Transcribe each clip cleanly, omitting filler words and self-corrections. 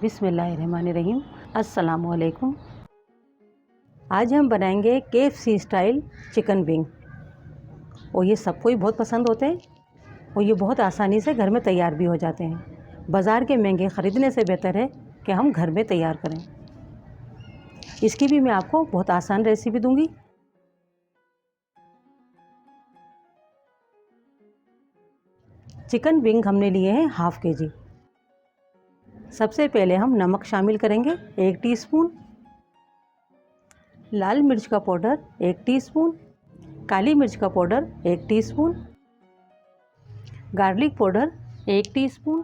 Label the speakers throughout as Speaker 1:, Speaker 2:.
Speaker 1: बिस्मिल्लाहिर्रहमानिर्रहीम। अस्सलामुअलैकुम। आज हम बनाएंगे KFC स्टाइल चिकन विंग और ये सबको ही बहुत पसंद होते हैं और ये बहुत आसानी से घर में तैयार भी हो जाते हैं। बाज़ार के महंगे ख़रीदने से बेहतर है कि हम घर में तैयार करें। इसकी भी मैं आपको बहुत आसान रेसिपी दूंगी। चिकन विंग हमने लिए हैं हाफ़ kg। सबसे पहले हम नमक शामिल करेंगे 1 टीस्पून, लाल मिर्च का पाउडर 1 टीस्पून, काली मिर्च का powder 1 teaspoon, garlic powder 1 teaspoon,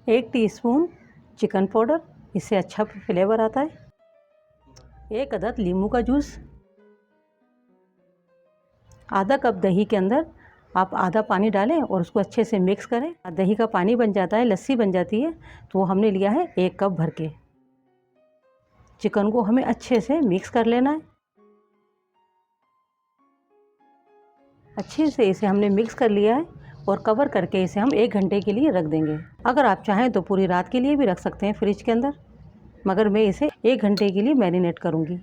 Speaker 1: 1 teaspoon chicken powder, इससे अच्छा फ्लेवर आता है, 1 अदद नींबू का जूस, आधा कप दही के अंदर आप आधा पानी डालें और उसको अच्छे से मिक्स करें। दही का पानी बन जाता है, लस्सी बन जाती है, तो वो हमने लिया है 1 कप भर के। चिकन को हमें अच्छे से मिक्स कर लेना है। अच्छे से इसे हमने मिक्स कर लिया है और कवर करके इसे हम 1 घंटे के लिए रख देंगे। अगर आप चाहें तो पूरी रात के लिए भी रख सकते हैं फ्रिज के अंदर, मगर मैं इसे 1 घंटे के लिए मैरिनेट करूँगी।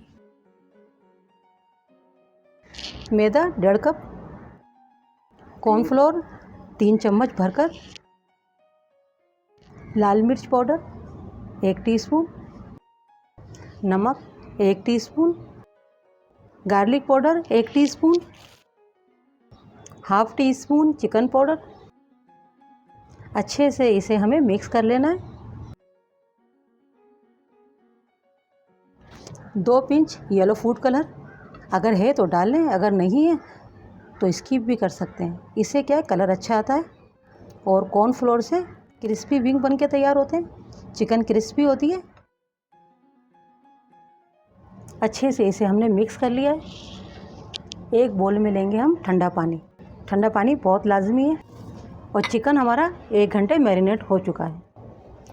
Speaker 1: मैदा 1.5 कप, कॉर्नफ्लोर 3 चम्मच भरकर, लाल मिर्च पाउडर 1 टीस्पून, नमक 1 teaspoon, garlic powder 1 teaspoon, half teaspoon chicken powder. अच्छे से इसे हमें मिक्स कर लेना है। 2 पिंच येलो फूड कलर, अगर है तो डाल लें, अगर नहीं है तो स्किप भी कर सकते हैं। इससे क्या है, कलर अच्छा आता है और कॉर्नफ्लोर से क्रिस्पी विंग बन के तैयार होते हैं। चिकन क्रिस्पी होती है। अच्छे से इसे हमने मिक्स कर लिया है। एक बोल में लेंगे हम ठंडा पानी। ठंडा पानी बहुत लाजमी है। और चिकन हमारा 1 घंटे मैरिनेट हो चुका है।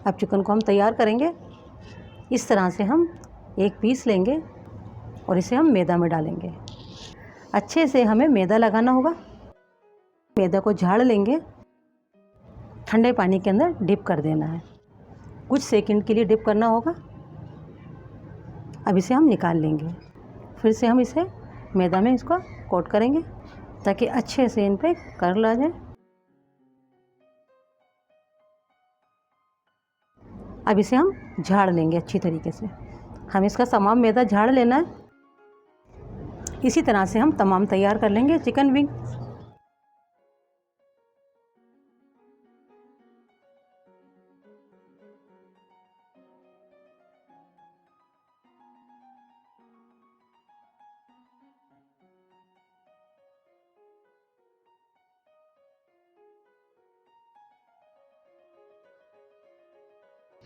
Speaker 1: अब चिकन को हम तैयार करेंगे। इस तरह से हम एक पीस लेंगे और इसे हम मैदा में डालेंगे। अच्छे से हमें मैदा लगाना होगा। मैदा को झाड़ लेंगे, ठंडे पानी के अंदर डिप कर देना है। कुछ सेकंड के लिए डिप करना होगा। अब इसे हम निकाल लेंगे। फिर से हम इसे मैदा में इसको कोट करेंगे ताकि अच्छे से इन पे कर्ल आ जाए। अब इसे हम झाड़ लेंगे अच्छी तरीके से। हम इसका तमाम मैदा झाड़ लेना है। इसी तरह से हम तमाम तैयार कर लेंगे चिकन विंग।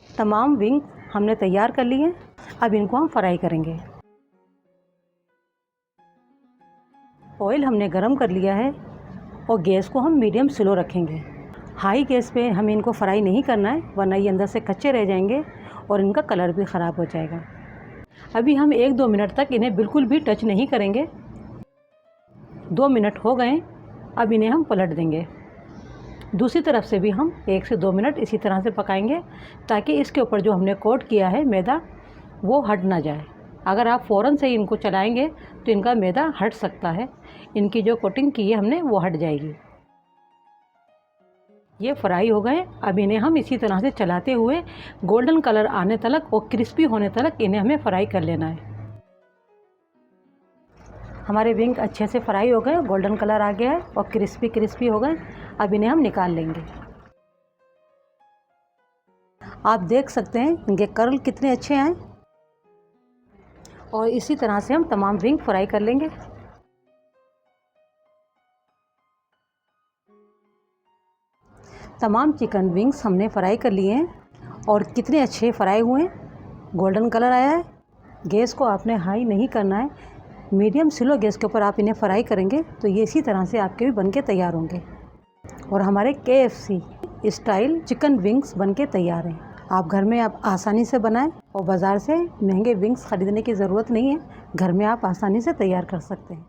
Speaker 1: तमाम विंग हमने तैयार कर लिए हैं। अब इनको हम फ्राई करेंगे। ऑयल हमने गरम कर लिया है और गैस को हम मीडियम स्लो रखेंगे। हाई गैस पे हमें इनको फ्राई नहीं करना है, वरना ये अंदर से कच्चे रह जाएंगे और इनका कलर भी ख़राब हो जाएगा। अभी हम 1-2 मिनट तक इन्हें बिल्कुल भी टच नहीं करेंगे। 2 मिनट हो गए, अब इन्हें हम पलट देंगे। दूसरी तरफ से भी हम 1 से 2 मिनट इसी तरह से पकाएंगे ताकि इसके ऊपर जो हमने कोट किया है मैदा वो हट ना जाए। अगर आप फ़ौरन से इनको चलाएंगे तो इनका मैदा हट सकता है। इनकी जो कोटिंग की है हमने वो हट जाएगी। ये फ्राई हो गए। अब इन्हें हम इसी तरह से चलाते हुए गोल्डन कलर आने तक और क्रिस्पी होने तक इन्हें हमें फ्राई कर लेना है। हमारे विंग अच्छे से फ्राई हो गए, गोल्डन कलर आ गया है और क्रिस्पी हो गए। अब इन्हें हम निकाल लेंगे। आप देख सकते हैं इनके कर्ल कितने अच्छे हैं और इसी तरह से हम तमाम विंग फ्राई कर लेंगे। तमाम चिकन विंग्स हमने फ्राई कर लिए हैं और कितने अच्छे फ्राई हुए हैं, गोल्डन कलर आया है। गैस को आपने हाई नहीं करना है, मीडियम स्लो गैस के ऊपर आप इन्हें फ्राई करेंगे तो ये इसी तरह से आपके भी बनके तैयार होंगे और हमारे KFC स्टाइल चिकन विंग्स बनके तैयार हैं। आप घर में आप आसानी से बनाएं और बाज़ार से महंगे विंग्स ख़रीदने की ज़रूरत नहीं है। घर में आप आसानी से तैयार कर सकते हैं।